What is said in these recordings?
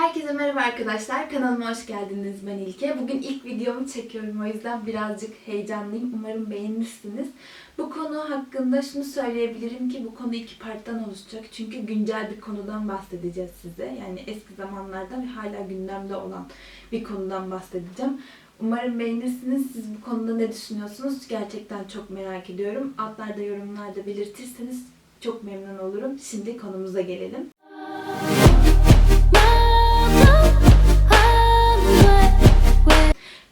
Herkese merhaba arkadaşlar. Kanalıma hoş geldiniz. Ben İlke. Bugün ilk videomu çekiyorum. O yüzden birazcık heyecanlıyım. Umarım beğenirsiniz. Bu konu hakkında şunu söyleyebilirim ki bu konu iki parttan oluşacak. Çünkü güncel bir konudan bahsedeceğiz size. Yani eski zamanlarda ve hala gündemde olan bir konudan bahsedeceğim. Umarım beğenirsiniz. Siz bu konuda ne düşünüyorsunuz? Gerçekten çok merak ediyorum. Altlarda yorumlarda belirtirseniz çok memnun olurum. Şimdi konumuza gelelim.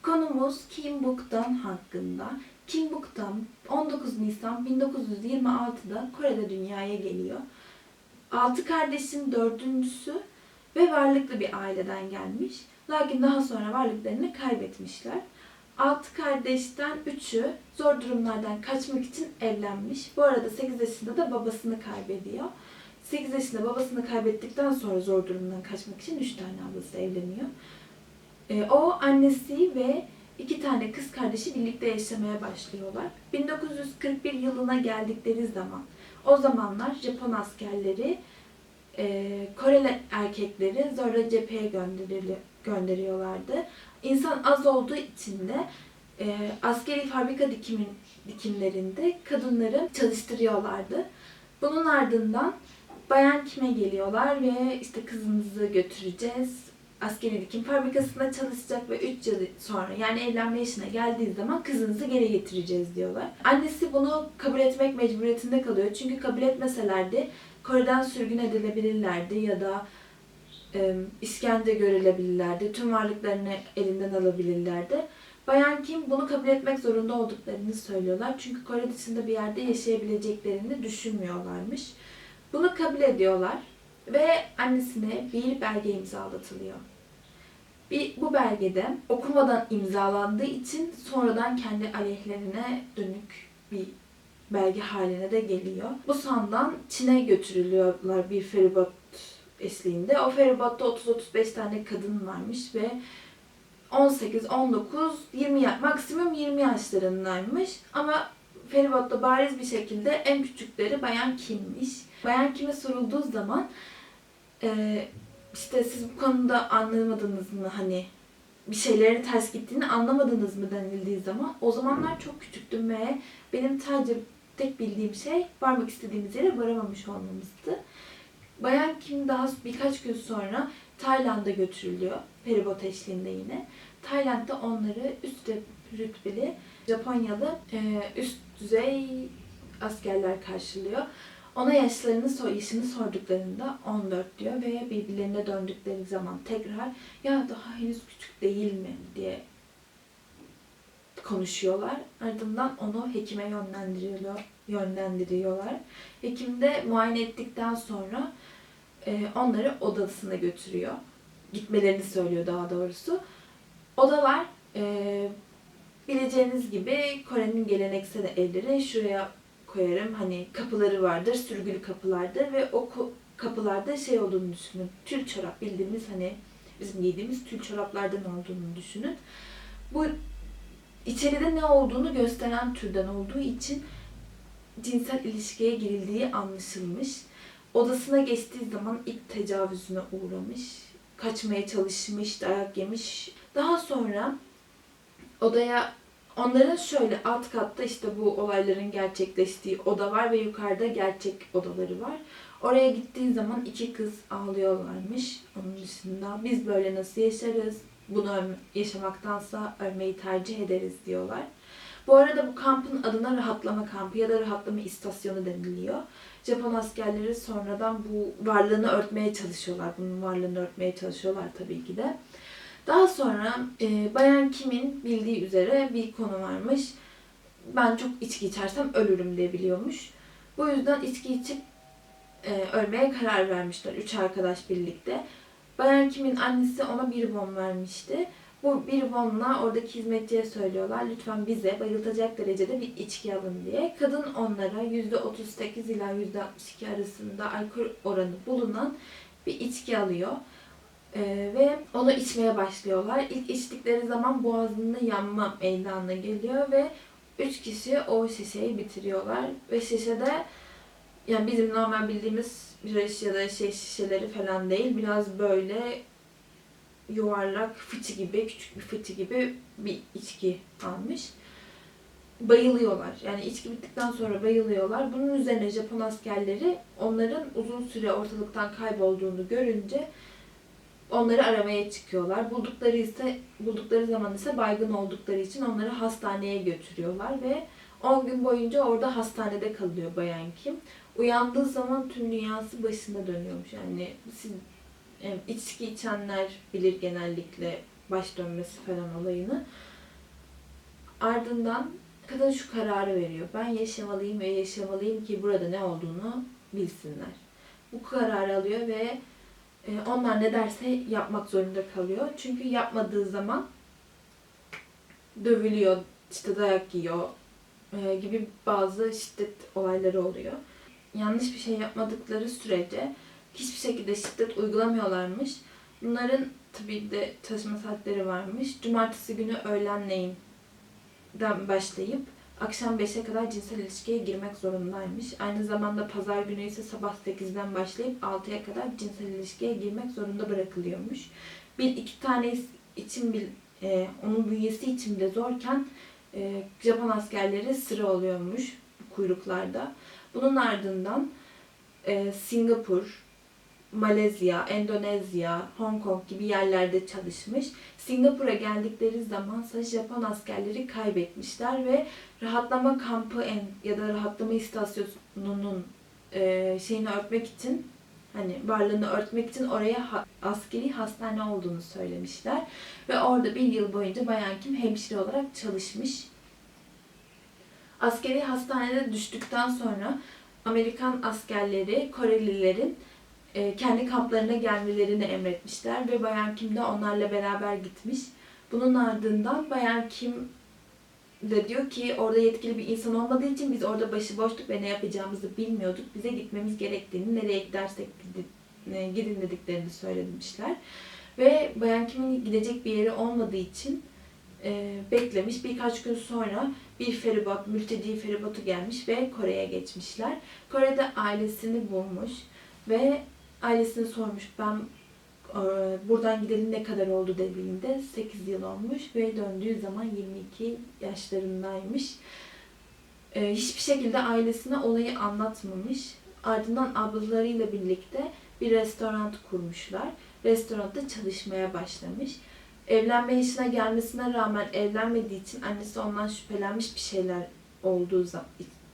Konumuz Kim Buk-dan hakkında. Kim Buk-dan 19 Nisan 1926'da Kore'de dünyaya geliyor. 6 kardeşin dördüncüsü ve varlıklı bir aileden gelmiş. Lakin daha sonra varlıklarını kaybetmişler. 6 kardeşten 3'ü zor durumlardan kaçmak için evlenmiş. Bu arada 8 yaşında da babasını kaybediyor. 8 yaşında babasını kaybettikten sonra zor durumdan kaçmak için 3 tane ablası evleniyor. O, annesi ve 2 tane kız kardeşi birlikte yaşamaya başlıyorlar. 1941 yılına geldikleri zaman, o zamanlar Japon askerleri Koreli erkekleri zorla cepheye gönderiyorlardı. İnsan az olduğu için de askeri fabrika dikimlerinde kadınları çalıştırıyorlardı. Bunun ardından Bayan Kim'e geliyorlar ve işte kızınızı götüreceğiz. Askeri dikim fabrikasında çalışacak ve 3 yıl sonra yani evlenme yaşına geldiği zaman kızınızı geri getireceğiz diyorlar. Annesi bunu kabul etmek mecburiyetinde kalıyor. Çünkü kabul etmeselerdi Kore'den sürgün edilebilirlerdi ya da işkence görülebilirlerdi. Tüm varlıklarını elinden alabilirlerdi. Bayan Kim bunu kabul etmek zorunda olduklarını söylüyorlar. Çünkü Kore dışında bir yerde yaşayabileceklerini düşünmüyorlarmış. Bunu kabul ediyorlar ve annesine bir belge imzalatılıyor. Bu belgede okumadan imzalandığı için sonradan kendi aleyhlerine dönük bir belge haline de geliyor. Bu sandan Çin'e götürülüyorlar bir feribot eşliğinde. O feribotta 30-35 tane kadın varmış ve 18, 19, 20 maksimum 20 yaşlarındaymış. Ama feribotta bariz bir şekilde en küçükleri Bayan Kim'miş. Bayan Kim'e sorulduğu zaman işte siz bu konuda anlamadınız mı, hani bir şeylerin ters gittiğini anlamadınız mı denildiği zaman, o zamanlar çok küçüktüm ve benim sadece tek bildiğim şey varmak istediğimiz yere varamamış olmamızdı. Bayan Kim daha birkaç gün sonra Tayland'a götürülüyor feribot eşliğinde yine. Tayland'da onları üst rütbeli Japonyalı üst düzey askerler karşılıyor. Ona yaşını sorduklarında 14 diyor ve birbirlerine döndükleri zaman tekrar ya daha henüz küçük değil mi diye konuşuyorlar. Ardından onu hekime yönlendiriyorlar. Hekim de muayene ettikten sonra onları odasına götürüyor. Gitmelerini söylüyor daha doğrusu. Odalar bileceğiniz gibi Kore'nin geleneksel evleri, şuraya koyarım. Hani kapıları vardır, sürgülü kapılardır ve o kapılarda şey olduğunu düşünün. Tül çorap, bildiğimiz hani bizim giydiğimiz tül çoraplardan olduğunu düşünün. Bu içeride ne olduğunu gösteren türden olduğu için cinsel ilişkiye girildiği anlaşılmış. Odasına geçtiği zaman ilk tecavüzüne uğramış. Kaçmaya çalışmış, dayak yemiş. Daha sonra odaya, onların şöyle alt katta işte bu olayların gerçekleştiği oda var ve yukarıda gerçek odaları var. Oraya gittiğin zaman 2 kız ağlıyorlarmış. Onun dışında biz böyle nasıl yaşarız? Bunu yaşamaktansa ölmeyi tercih ederiz diyorlar. Bu arada bu kampın adına rahatlama kampı ya da rahatlama istasyonu deniliyor. Japon askerleri sonradan bu varlığını örtmeye çalışıyorlar. Bunun varlığını örtmeye çalışıyorlar tabii ki de. Daha sonra Bayan Kim'in bildiği üzere bir konu varmış. Ben çok içki içersem ölürüm diye biliyormuş. Bu yüzden içki içip ölmeye karar vermişler 3 arkadaş birlikte. Bayan Kim'in annesi ona bir bon vermişti. Bu bir bonla oradaki hizmetçiye söylüyorlar. Lütfen bize bayıltacak derecede bir içki alın diye. Kadın onlara %38 ila %62 arasında alkol oranı bulunan bir içki alıyor. Ve onu içmeye başlıyorlar. İlk içtikleri zaman boğazında yanma meydana geliyor ve 3 kişi o şişeyi bitiriyorlar. Ve şişede yani bizim normal bildiğimiz bira ya da şişeleri falan değil. Biraz böyle yuvarlak fıçı gibi, küçük bir fıçı gibi bir içki almış. Bayılıyorlar. Yani içki bittikten sonra bayılıyorlar. Bunun üzerine Japon askerleri onların uzun süre ortalıktan kaybolduğunu görünce onları aramaya çıkıyorlar. Buldukları zaman ise baygın oldukları için onları hastaneye götürüyorlar ve 10 gün boyunca orada hastanede kalıyor Bayan Kim. Uyandığı zaman tüm dünyası başına dönüyormuş. Yani siz içki içenler bilir genellikle baş dönmesi falan olayını. Ardından kadın şu kararı veriyor. Ben yaşamalıyım ve yaşamalıyım ki burada ne olduğunu bilsinler. Bu kararı alıyor ve onlar ne derse yapmak zorunda kalıyor. Çünkü yapmadığı zaman dövülüyor, işte dayak yiyor gibi bazı şiddet olayları oluyor. Yanlış bir şey yapmadıkları sürece hiçbir şekilde şiddet uygulamıyorlarmış. Bunların tabii de çalışma saatleri varmış. Cumartesi günü öğlenleyin başlayıp akşam 5'e kadar cinsel ilişkiye girmek zorundaymış. Aynı zamanda pazar günü ise sabah 8'den başlayıp 6'ya kadar cinsel ilişkiye girmek zorunda bırakılıyormuş. Bir iki tane için onun bünyesi için bile zorken Japon askerleri sıra oluyormuş kuyruklarda. Bunun ardından Singapur, Malezya, Endonezya, Hong Kong gibi yerlerde çalışmış. Singapur'a geldikleri zamansa Japon askerleri kaybetmişler ve rahatlama kampı ya da rahatlama istasyonunun şeyini örtmek için, hani varlığını örtmek için oraya askeri hastane olduğunu söylemişler. Ve orada bir yıl boyunca Bayan Kim hemşire olarak çalışmış. Askeri hastanede düştükten sonra Amerikan askerleri Korelilerin kendi kamplarına gelmelerini emretmişler ve Bayan Kim de onlarla beraber gitmiş. Bunun ardından Bayan Kim de diyor ki orada yetkili bir insan olmadığı için biz orada başıboştuk ve ne yapacağımızı bilmiyorduk. Bize gitmemiz gerektiğini, nereye gidersek gidin dediklerini söylemişler. Ve Bayan Kim'in gidecek bir yeri olmadığı için beklemiş. Birkaç gün sonra bir feribot, mülteci feribotu gelmiş ve Kore'ye geçmişler. Kore'de ailesini bulmuş ve ailesine sormuş, ben buradan gidelim ne kadar oldu dediğinde 8 yıl olmuş ve döndüğü zaman 22 yaşlarındaymış. Hiçbir şekilde ailesine olayı anlatmamış. Ardından ablalarıyla birlikte bir restoran kurmuşlar. Restoranda çalışmaya başlamış. Evlenme yaşına gelmesine rağmen evlenmediği için annesi ondan şüphelenmiş, bir şeyler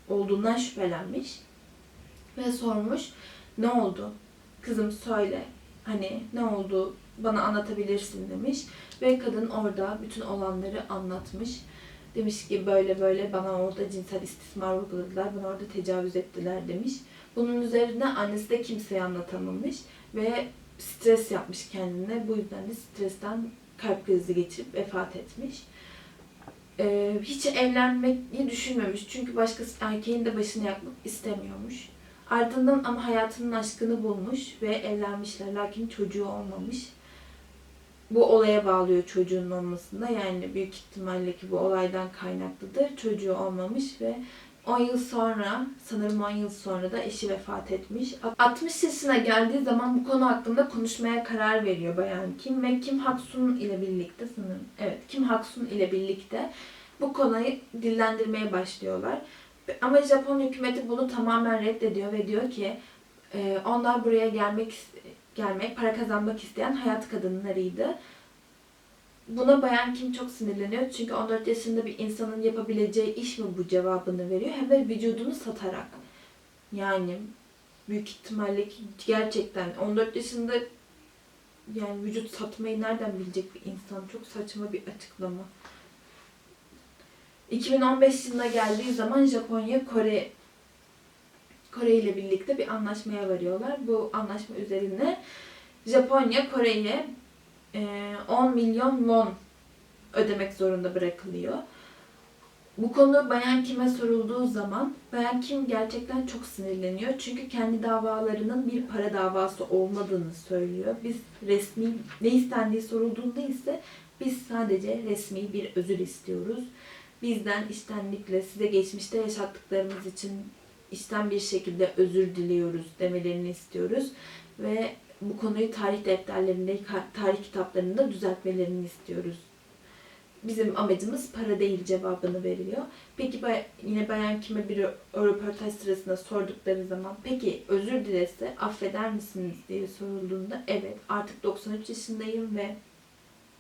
olduğundan şüphelenmiş ve sormuş, ne oldu? Kızım söyle, hani ne oldu bana anlatabilirsin demiş ve kadın orada bütün olanları anlatmış. Demiş ki böyle böyle bana orada cinsel istismar uyguladılar, bana orada tecavüz ettiler demiş. Bunun üzerine annesi de kimseye anlatamamış ve stres yapmış kendine. Bu yüzden de stresten kalp krizi geçirip vefat etmiş. Hiç evlenmeyi düşünmemiş çünkü başkası erkeğin de başını yakmak istemiyormuş. Ardından ama hayatının aşkını bulmuş ve evlenmişler. Lakin çocuğu olmamış. Bu olaya bağlıyor çocuğun olmasında. Yani büyük ihtimalle ki bu olaydan kaynaklıdır. Çocuğu olmamış ve 10 yıl sonra, sanırım 10 yıl sonra da eşi vefat etmiş. 60 yaşına geldiği zaman bu konu hakkında konuşmaya karar veriyor Bayan Kim ve Kim Hak-sun ile birlikte sanırım. Evet, Kim Hak-sun ile birlikte bu konuyu dillendirmeye başlıyorlar. Ama Japon hükümeti bunu tamamen reddediyor ve diyor ki onlar buraya gelmek, para kazanmak isteyen hayat kadınlarıydı. Buna Bayan Kim çok sinirleniyor çünkü 14 yaşında bir insanın yapabileceği iş mi bu cevabını veriyor, hem de vücudunu satarak. Yani büyük ihtimalle gerçekten 14 yaşında yani vücut satmayı nereden bilecek bir insan? Çok saçma bir açıklama. 2015 yılına geldiği zaman Japonya Kore ile birlikte bir anlaşmaya varıyorlar. Bu anlaşma üzerine Japonya Kore'ye 10 milyon won ödemek zorunda bırakılıyor. Bu konu Bayan Kim'e sorulduğu zaman Bayan Kim gerçekten çok sinirleniyor. Çünkü kendi davalarının bir para davası olmadığını söylüyor. Biz resmi, ne istendiği sorulduğunda ise biz sadece resmi bir özür istiyoruz. Bizden içtenlikle size geçmişte yaşattıklarımız için içten bir şekilde özür diliyoruz demelerini istiyoruz. Ve bu konuyu tarih defterlerinde, tarih kitaplarında düzeltmelerini istiyoruz. Bizim amacımız para değil cevabını veriyor. Peki yine Bayan Kim'e bir röportaj sırasında sordukları zaman peki özür dilese affeder misiniz diye sorulduğunda evet artık 93 yaşındayım ve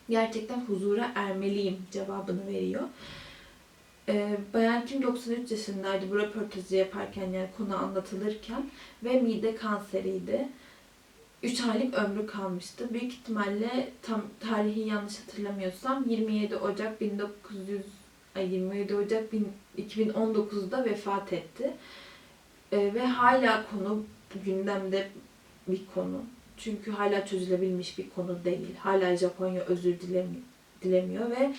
gerçekten huzura ermeliyim cevabını veriyor. Bayan Kim 93 yaşındaydı bu röportajı yaparken, yani konu anlatılırken ve mide kanseriydi. 3 aylık ömrü kalmıştı. Büyük ihtimalle tam tarihi yanlış hatırlamıyorsam 27 Ocak 2019'da vefat etti. Ve hala konu gündemde bir konu. Çünkü hala çözülebilmiş bir konu değil. Hala Japonya özür dilemiyor ve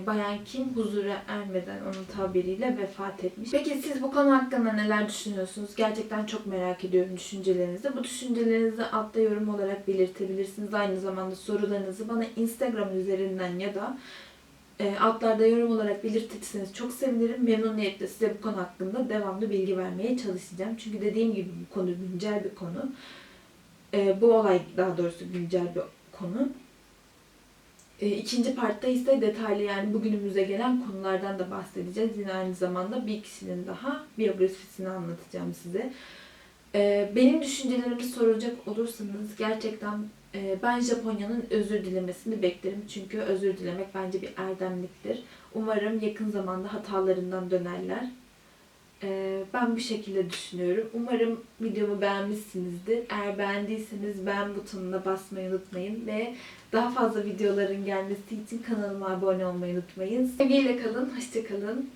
Bayan Kim huzura ermeden onun tabiriyle vefat etmiş. Peki siz bu konu hakkında neler düşünüyorsunuz? Gerçekten çok merak ediyorum düşüncelerinizi. Bu düşüncelerinizi altta yorum olarak belirtebilirsiniz. Aynı zamanda sorularınızı bana Instagram üzerinden ya da altlarda yorum olarak belirtirseniz çok sevinirim. Memnuniyetle size bu konu hakkında devamlı bilgi vermeye çalışacağım. Çünkü dediğim gibi bu konu güncel bir konu. Bu olay daha doğrusu güncel bir konu. İkinci partta ise detaylı, yani bugünümüze gelen konulardan da bahsedeceğiz. Yine aynı zamanda bir kişinin daha biyografisini anlatacağım size. Benim düşüncelerimi soracak olursanız gerçekten ben Japonya'nın özür dilemesini beklerim. Çünkü özür dilemek bence bir erdemliktir. Umarım yakın zamanda hatalarından dönerler. Ben bu şekilde düşünüyorum. Umarım videomu beğenmişsinizdir. Eğer beğendiyseniz beğen butonuna basmayı unutmayın ve daha fazla videoların gelmesi için kanalıma abone olmayı unutmayın. Sevgiyle kalın, hoşça kalın.